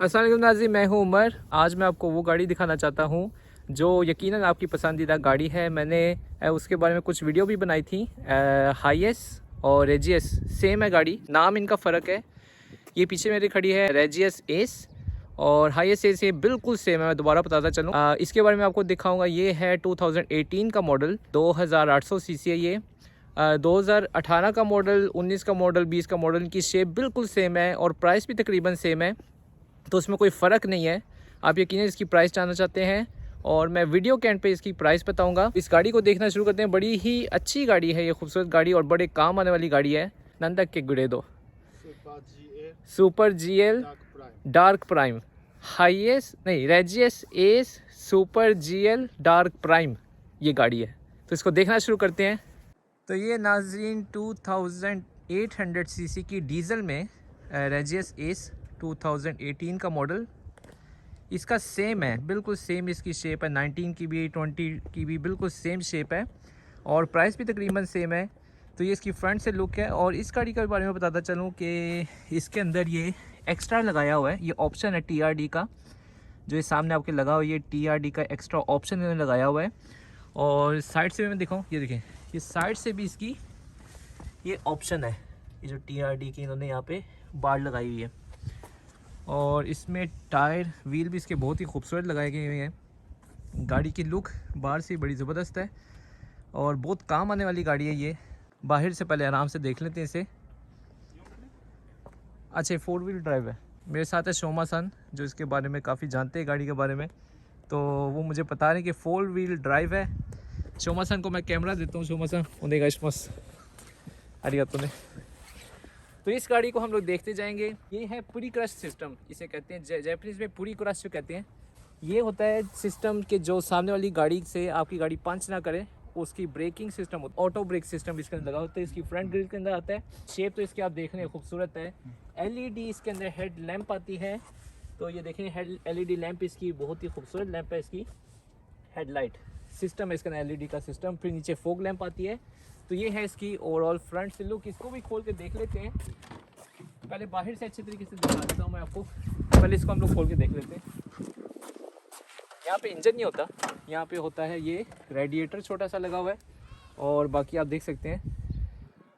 अस्सलाम वालेकुम नाज़रीन, मैं हूं उमर। आज मैं आपको वो गाड़ी दिखाना चाहता हूं जो यकीनन आपकी पसंदीदा गाड़ी है। मैंने उसके बारे में कुछ वीडियो भी बनाई थी। हाईएस और रेजियस सेम है गाड़ी, नाम इनका फ़र्क है। ये पीछे मेरी खड़ी है रेजियस एस और हाईएस एस, ये बिल्कुल सेम है। मैं दोबारा बताता चलूँ, इसके बारे में आपको दिखाऊंगा। ये है 2018 का मॉडल, 2800 सीसी है ये। 2018 का मॉडल, 19 का मॉडल, 20 का मॉडल, इनकी शेप बिल्कुल सेम है और प्राइस भी तकरीबन सेम है, तो उसमें कोई फ़र्क नहीं है। आप यकीनन इसकी प्राइस जानना चाहते हैं और मैं वीडियो के एंड पे इसकी प्राइस बताऊंगा। इस गाड़ी को देखना शुरू करते हैं। बड़ी ही अच्छी गाड़ी है ये, खूबसूरत गाड़ी और बड़े काम आने वाली गाड़ी है। नंदक के गुड़े दो super GL dark prime, highest नहीं, रेजियस S super GL dark prime, ये गाड़ी है। तो इसको देखना शुरू करते हैं। तो ये नाज़रीन 2800 सीसी की डीज़ल में रेजियस एस 2018 का मॉडल, इसका सेम है, बिल्कुल सेम इसकी शेप है। 19 की भी 20 की भी बिल्कुल सेम शेप है और प्राइस भी तकरीबन सेम है। तो ये इसकी फ्रंट से लुक है। और इस गाड़ी के बारे में बताता चलूँ कि इसके अंदर ये एक्स्ट्रा लगाया हुआ है, ये ऑप्शन है टीआरडी का, जो ये सामने आपके लगा हुआ है, ये टीआरडी का एक्स्ट्रा ऑप्शन इन्होंने लगाया हुआ है। और साइड से भी मैं दिखाऊँ, ये देखें, ये साइड से भी इसकी ये ऑप्शन है, ये जो टीआरडी की इन्होंने यहाँ पे बार लगाई हुई है। और इसमें टायर व्हील भी इसके बहुत ही खूबसूरत लगाए गए हुए हैं। गाड़ी की लुक बाहर से बड़ी ज़बरदस्त है और बहुत काम आने वाली गाड़ी है ये। बाहर से पहले आराम से देख लेते हैं इसे। अच्छा, 4 व्हील ड्राइव है। मेरे साथ है शोमा सन, जो इसके बारे में काफ़ी जानते हैं गाड़ी के बारे में, तो वो मुझे बता रहे हैं कि 4 व्हील ड्राइव है। शोमा सन को मैं कैमरा देता हूँ। शोमा सन उन्हें मस अरियातो ने। तो इस गाड़ी को हम लोग देखते जाएंगे। ये है पूरी क्रश सिस्टम, इसे कहते हैं जैपनीज में पूरी क्रश जो कहते हैं। ये होता है सिस्टम के जो सामने वाली गाड़ी से आपकी गाड़ी पंच ना करे, उसकी ब्रेकिंग सिस्टम होता है। ऑटो ब्रेक सिस्टम इसके अंदर लगा होता है। इसकी फ्रंट ग्रिल के अंदर आता है। शेप तो इसकी आप देख रहे हैं, खूबसूरत है। एलईडी इसके अंदर हेड लैंप आती है। तो ये देखें, हेड एलईडी लैंप इसकी बहुत ही खूबसूरत लैंप है। इसकी हेडलाइट सिस्टम है इसके अंदर, एलईडी का सिस्टम। फिर नीचे फोग लैंप आती है। तो ये है इसकी ओवरऑल फ्रंट से लुक। इसको भी खोल के देख लेते हैं। पहले बाहर से अच्छे तरीके से दिखा देता हूँ मैं आपको। पहले इसको हम लोग खोल के देख लेते हैं। यहाँ पे इंजन नहीं होता, यहाँ पे होता है ये रेडिएटर छोटा सा लगा हुआ है। और बाकी आप देख सकते हैं।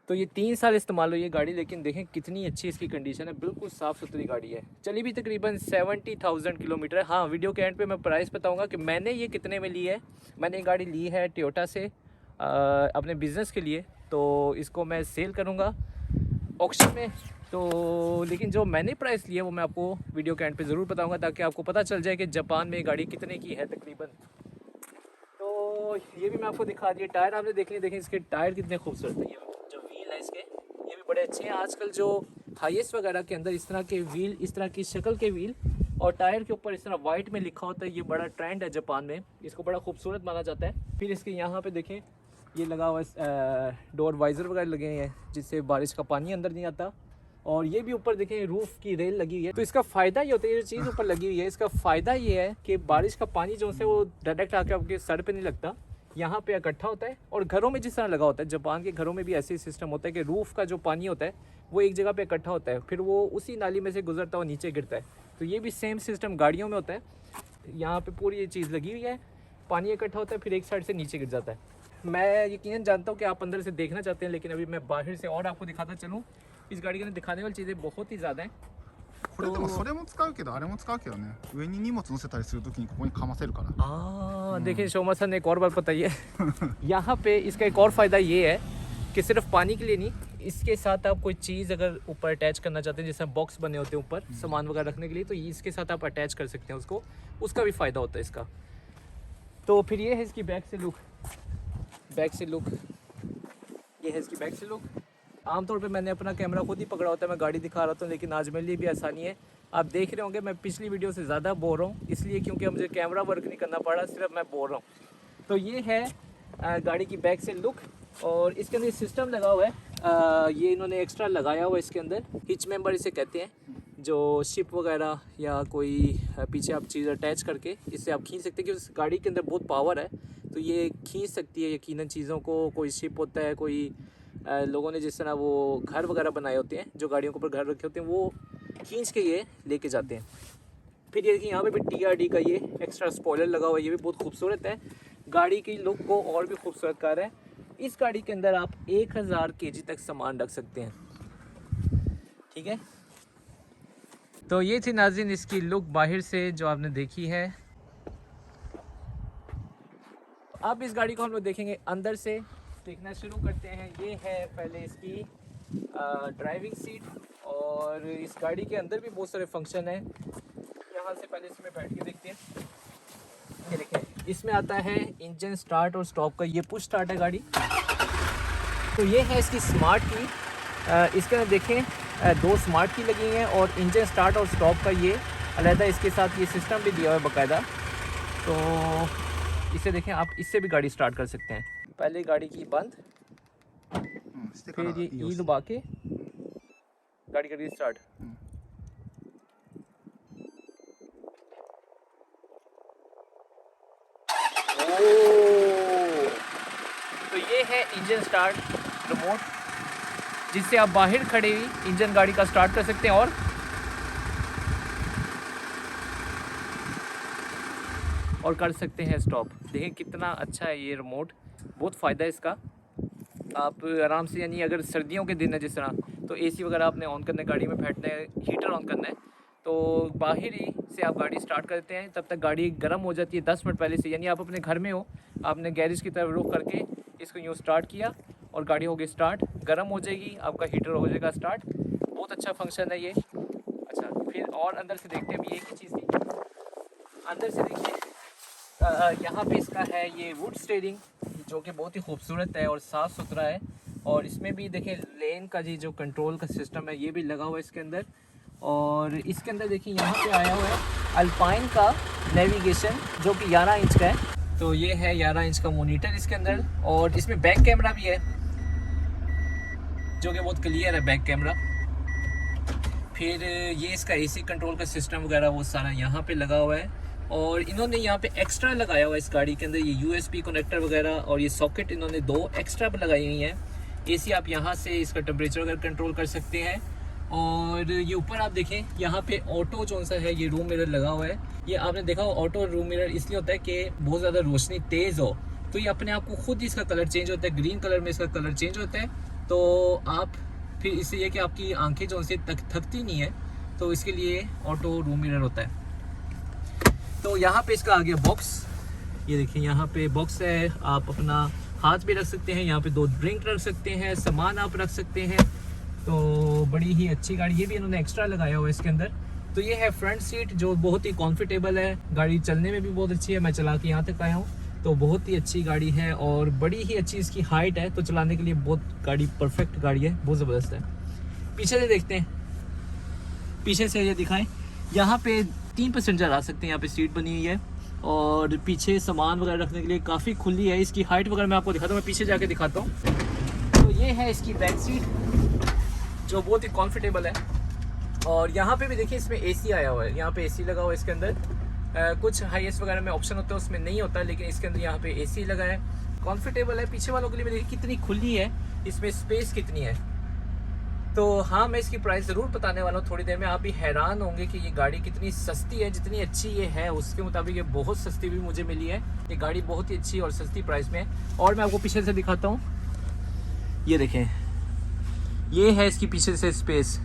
तो ये 3 साल इस्तेमाल हुई है गाड़ी, लेकिन देखें कितनी अच्छी इसकी कंडीशन है। बिल्कुल साफ़ सुथरी गाड़ी है। चली भी तकरीबन 70,000 किलोमीटर है। हाँ, वीडियो के एंड पे मैं प्राइस बताऊंगा कि मैंने ये कितने में ली है। मैंने ये गाड़ी ली है टोयोटा से अपने बिज़नेस के लिए, तो इसको मैं सेल करूँगा ऑक्शन में। तो लेकिन जो मैंने प्राइस लिया वो मैं आपको वीडियो के एंड पे ज़रूर बताऊंगा, ताकि आपको पता चल जाए कि जापान में गाड़ी कितने की है तकरीबन। तो ये भी मैं आपको दिखा दिए। टायर आपने देख लिए, देखें इसके टायर कितने खूबसूरत है। ये जो व्हील है इसके, ये भी बड़े अच्छे हैं। आजकल जो हाईएस्ट वगैरह के अंदर इस तरह के व्हील, इस तरह की शक्ल के व्हील और टायर के ऊपर इस तरह वाइट में लिखा होता है, ये बड़ा ट्रेंड है जापान में। इसको बड़ा खूबसूरत माना जाता है। फिर इसके यहाँ पे देखें, ये लगा हुआ है डोर वाइज़र वगैरह लगे हैं, जिससे बारिश का पानी अंदर नहीं आता। और ये भी ऊपर देखें रूफ़ की रेल लगी हुई है। तो इसका फ़ायदा ये होता है, ये जो चीज़ ऊपर लगी हुई है, इसका फ़ायदा ये है कि बारिश का पानी जो है वो डायरेक्ट आके आपके सर पे नहीं लगता, यहाँ पे इकट्ठा होता है। और घरों में जिस तरह लगा होता है, जापान के घरों में भी ऐसे ही सिस्टम होता है कि रूफ़ का जो पानी होता है वो एक जगह पे इकट्ठा होता है, फिर वो उसी नाली में से गुजरता हुआ नीचे गिरता है। तो ये भी सेम सिस्टम गाड़ियों में होता है। यहाँ पे पूरी ये चीज़ लगी हुई है, पानी इकट्ठा होता है, फिर एक साइड से नीचे गिर जाता है। मैं यकीनन जानता हूँ कि आप अंदर से देखना चाहते हैं, लेकिन अभी मैं बाहर से और आपको दिखाता चलूँ। इस गाड़ी के अंदर दिखाने वाली चीज़ें बहुत ही ज़्यादा हैं। これでもそれも使うけどあれも使うけどね、上に荷物乗せたりするときにここにかませるから。देखिए शोमा सर ने एक और बात बताई है। यहाँ पे इसका एक और फ़ायदा ये है कि सिर्फ पानी के लिए नहीं, इसके साथ आप कोई चीज़ अगर ऊपर अटैच करना चाहते हैं, जैसे बॉक्स बने होते हैं ऊपर सामान वगैरह रखने के लिए, तो इसके साथ आप अटैच कर सकते हैं उसको, उसका भी फ़ायदा होता है इसका। तो फिर ये है इसकी बैक से लुक। बैक से लुक, ये है इसकी बैक से लुक। आमतौर पे मैंने अपना कैमरा खुद ही पकड़ा होता है, मैं गाड़ी दिखा रहा था, लेकिन आज मेरे लिए भी आसानी है। आप देख रहे होंगे मैं पिछली वीडियो से ज़्यादा बोल रहा हूँ, इसलिए क्योंकि मुझे कैमरा वर्क नहीं करना पड़ा, सिर्फ मैं बोल रहा हूँ। तो ये है गाड़ी की बैक से लुक। और इसके अंदर सिस्टम लगा हुआ है, ये इन्होंने एक्स्ट्रा लगाया हुआ है इसके अंदर। हिच मेंबर इसे कहते हैं, जो शिप वगैरह या कोई पीछे आप चीज़ अटैच करके इससे आप खींच सकते हैं, कि उस गाड़ी के अंदर बहुत पावर है, तो ये खींच सकती है यकीनन चीज़ों को। कोई शिप होता है, कोई लोगों ने जिस तरह वो घर वगैरह बनाए होते हैं, जो गाड़ियों के ऊपर घर रखे होते हैं, वो खींच के ये लेके जाते हैं। फिर ये देखिए यहाँ पे भी TRD का ये एक्स्ट्रा स्पॉइलर लगा हुआ है, ये भी बहुत खूबसूरत है, गाड़ी की लुक को और भी खूबसूरत कर रहा है। इस गाड़ी के अंदर आप 1000 kg तक सामान रख सकते हैं, ठीक है। तो ये थी नाज़रीन इसकी लुक बाहर से जो आपने देखी है। अब इस गाड़ी को हम लोग देखेंगे अंदर से, देखना शुरू करते हैं। ये है पहले इसकी ड्राइविंग सीट, और इस गाड़ी के अंदर भी बहुत सारे फंक्शन हैं। यहाँ से पहले इसमें बैठ के देखते हैं। ये देखें, इसमें आता है इंजन स्टार्ट और स्टॉप का, ये पुश स्टार्ट है गाड़ी। तो ये है इसकी स्मार्ट की, इसके अंदर देखें 2 स्मार्ट की लगी हैं, और इंजन स्टार्ट और स्टॉप का ये अलहदा इसके साथ ये सिस्टम भी दिया हुआ है बाकायदा। तो इसे देखें, आप इससे भी गाड़ी स्टार्ट कर सकते हैं। पहले गाड़ी की बंद, してから फिर ये 利用 ई して दबा के गाड़ी करिए स्टार्ट। तो ये है इंजन स्टार्ट रिमोट, जिससे आप बाहर खड़े हुई इंजन गाड़ी का स्टार्ट कर सकते हैं, और कर सकते हैं स्टॉप। देखें कितना अच्छा है ये रिमोट, बहुत फ़ायदा है इसका। आप आराम से, यानी अगर सर्दियों के दिन है जिस तरह, तो AC वगैरह आपने ऑन करना है, गाड़ी में बैठना है, हीटर ऑन करना है, तो बाहर ही से आप गाड़ी स्टार्ट करते हैं, तब तक गाड़ी गर्म हो जाती है 10 मिनट पहले से। यानी आप अपने घर में हो, आपने गैरेज की तरफ रुख करके इसको यूँ स्टार्ट किया और गाड़ी होगी स्टार्ट, गर्म हो जाएगी, आपका हीटर हो जाएगा स्टार्ट। बहुत अच्छा फंक्शन है ये। अच्छा, फिर और अंदर से देखते हैं अभी एक ही चीज़ थी। अंदर से देखिए, यहाँ पे इसका है ये वुड स्टीयरिंग, जो कि बहुत ही खूबसूरत है और साफ़ सुथरा है। और इसमें भी देखें लेन का जी जो कंट्रोल का सिस्टम है ये भी लगा हुआ है इसके अंदर। और इसके अंदर देखिए यहाँ पे आया हुआ है अल्पाइन का नेविगेशन, जो कि 11 इंच का है। तो ये है 11 इंच का मोनीटर इसके अंदर, और इसमें बैक कैमरा भी है जो कि बहुत क्लियर है बैक कैमरा। फिर ये इसका AC कंट्रोल का सिस्टम वगैरह वो सारा यहाँ पे लगा हुआ है। और इन्होंने यहाँ पे एक्स्ट्रा लगाया हुआ है इस गाड़ी के अंदर, ये USB कनेक्टर वगैरह और ये सॉकेट इन्होंने 2 एक्स्ट्रा लगाई हुई हैं। AC आप यहाँ से इसका टेम्परेचर वगैरह कंट्रोल कर सकते हैं। और ये ऊपर आप देखें, यहाँ पे ऑटो जो सा है ये रूम मिरर लगा हुआ है। ये आपने देखा ऑटो रूम मिरर इसलिए होता है कि बहुत ज़्यादा रोशनी तेज़ हो तो ये अपने आप को खुद ही इसका कलर चेंज होता है, ग्रीन कलर में इसका कलर चेंज होता है। तो आप फिर इससे ये कि आपकी आंखें जो से थकती नहीं है, तो इसके लिए ऑटो रूम मिरर होता है। तो यहाँ पे इसका आ गया बॉक्स, ये देखिए यहाँ पे बॉक्स है, आप अपना हाथ भी रख सकते हैं, यहाँ पे 2 ड्रिंक रख सकते हैं, सामान आप रख सकते हैं। तो बड़ी ही अच्छी गाड़ी, ये भी इन्होंने एक्स्ट्रा लगाया हुआ है इसके अंदर। तो ये है फ्रंट सीट जो बहुत ही कॉन्फिटेबल है, गाड़ी चलने में भी बहुत अच्छी है। मैं चला के यहाँ तक आया हूँ, तो बहुत ही अच्छी गाड़ी है और बड़ी ही अच्छी इसकी हाइट है, तो चलाने के लिए बहुत गाड़ी परफेक्ट गाड़ी है, बहुत ज़बरदस्त है। पीछे से देखते हैं, पीछे से ये दिखाएं, यहाँ पे 3 पैसेंजर आ सकते हैं, यहाँ पे सीट बनी हुई है और पीछे सामान वगैरह रखने के लिए काफ़ी खुली है। इसकी हाइट वगैरह मैं आपको दिखाता हूँ, मैं पीछे जाके दिखाता हूँ। तो ये है इसकी बैक सीट जो बहुत ही कॉन्फिटेबल है। और यहाँ पे भी देखिए इसमें AC आया हुआ है, यहाँ पे AC लगा हुआ है इसके अंदर। कुछ हाईएस्ट वगैरह में ऑप्शन होता है उसमें नहीं होता, लेकिन इसके अंदर यहाँ पे AC लगा है, कॉन्फिटेबल है। पीछे वालों के लिए देखिए कितनी खुली है, इसमें स्पेस कितनी है। तो हाँ, मैं इसकी प्राइस ज़रूर बताने वाला हूँ थोड़ी देर में। आप भी हैरान होंगे कि ये गाड़ी कितनी सस्ती है, जितनी अच्छी ये है उसके मुताबिक ये बहुत सस्ती भी मुझे मिली है। ये गाड़ी बहुत ही अच्छी और सस्ती प्राइस में है। और मैं आपको पीछे से दिखाता हूँ, ये देखें, ये है इसकी पीछे से स्पेस,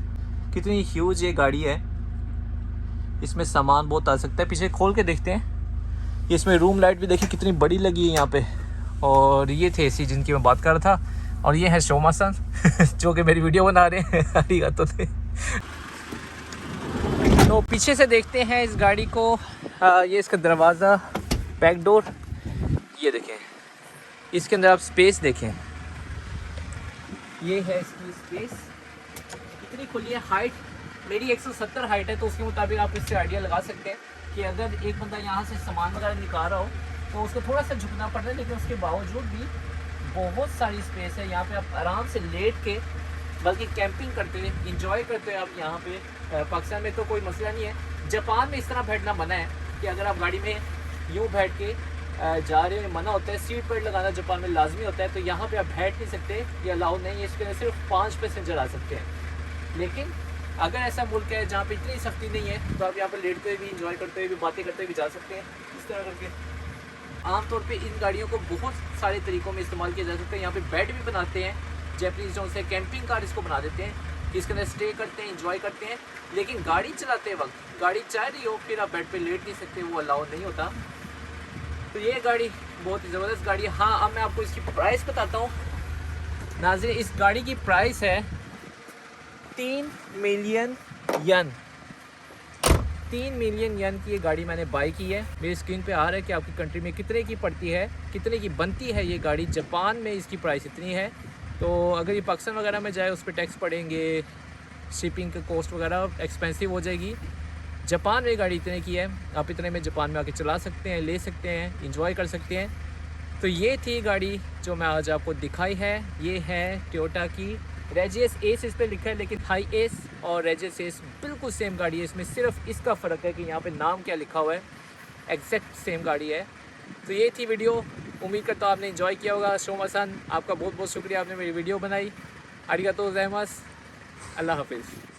कितनी ह्यूज ये गाड़ी है, इसमें सामान बहुत आ सकता है। पीछे खोल के देखते हैं, इसमें रूम लाइट भी देखिए कितनी बड़ी लगी है यहाँ पे। और ये थे AC जिनकी मैं बात कर रहा था। और ये है शोमा-सान जो कि मेरी वीडियो बना रहे हैं। अरिगातो थे। तो पीछे से देखते हैं इस गाड़ी को, ये इसका दरवाज़ा, बैक डोर, ये देखें, इसके अंदर आप स्पेस देखें, ये है इसकी स्पेस कितनी खुली है। हाइट मेरी 170 हाइट है, तो उसके मुताबिक आप इससे आइडिया लगा सकते हैं कि अगर एक बंदा यहाँ से सामान वगैरह निकाल रहा हो तो उसको थोड़ा सा झुकना पड़ रहा है, लेकिन उसके बावजूद भी बहुत सारी स्पेस है। यहाँ पे आप आराम से लेट के, बल्कि कैंपिंग करते हुए, इंजॉय करते हुए आप यहाँ पे, पाकिस्तान में तो कोई मसला नहीं है। जापान में इस तरह बैठना मना है कि अगर आप गाड़ी में यूँ बैठ के जा रहे हैं, मना होता है। सीट बेल्ट लगाना जापान में लाजमी होता है, तो यहाँ पे आप बैठ नहीं सकते, ये अलाउ नहीं है। इसके अंदर सिर्फ 5 पैसेंजर आ सकते हैं। लेकिन अगर ऐसा मुल्क है जहाँ पे इतनी सख्ती नहीं है तो आप यहाँ पर लेटते हुए भी, इंजॉय करते हुए भी, बातें करते हुए भी जा सकते हैं इस तरह करके। आमतौर पे इन गाड़ियों को बहुत सारे तरीक़ों में इस्तेमाल किया जा सकता है। यहाँ पे बेड भी बनाते हैं, जैपनीज जो से कैंपिंग कार इसको बना देते हैं कि इसके अंदर स्टे करते हैं, इंजॉय करते हैं। लेकिन गाड़ी चलाते वक्त गाड़ी चाह रही हो फिर आप बेड पे लेट नहीं सकते, वो अलाउ नहीं होता। तो ये गाड़ी बहुत ही ज़बरदस्त गाड़ी है। हाँ, अब मैं आपको इसकी प्राइस बताता हूँ नाज़रीन। इस गाड़ी की प्राइस है 3 मिलियन यन। 3 मिलियन यन की ये गाड़ी मैंने बाई की है। मेरी स्क्रीन पे आ रहा है कि आपकी कंट्री में कितने की पड़ती है, कितने की बनती है ये गाड़ी। जापान में इसकी प्राइस इतनी है, तो अगर ये पाकिस्तान वगैरह में जाए उस पर टैक्स पड़ेंगे, शिपिंग का कॉस्ट वगैरह एक्सपेंसिव हो जाएगी। जापान में गाड़ी इतने की है, आप इतने में जापान में आके चला सकते हैं, ले सकते हैं, इंजॉय कर सकते हैं। तो ये थी गाड़ी जो मैं आज आपको दिखाई है। ये है टोयोटा की रेजियस एस, इस पर लिखा है, लेकिन हाई एस और रेजियस एस बिल्कुल सेम गाड़ी है। इसमें सिर्फ इसका फ़र्क है कि यहाँ पे नाम क्या लिखा हुआ है, एग्जैक्ट सेम गाड़ी है। तो ये थी वीडियो, उम्मीद करता हूँ आपने एंजॉय किया होगा। शोमा-सान, आपका बहुत बहुत शुक्रिया, आपने मेरी वीडियो बनाई। आरिगातो गोजाइमास। अल्लाह हाफिज़।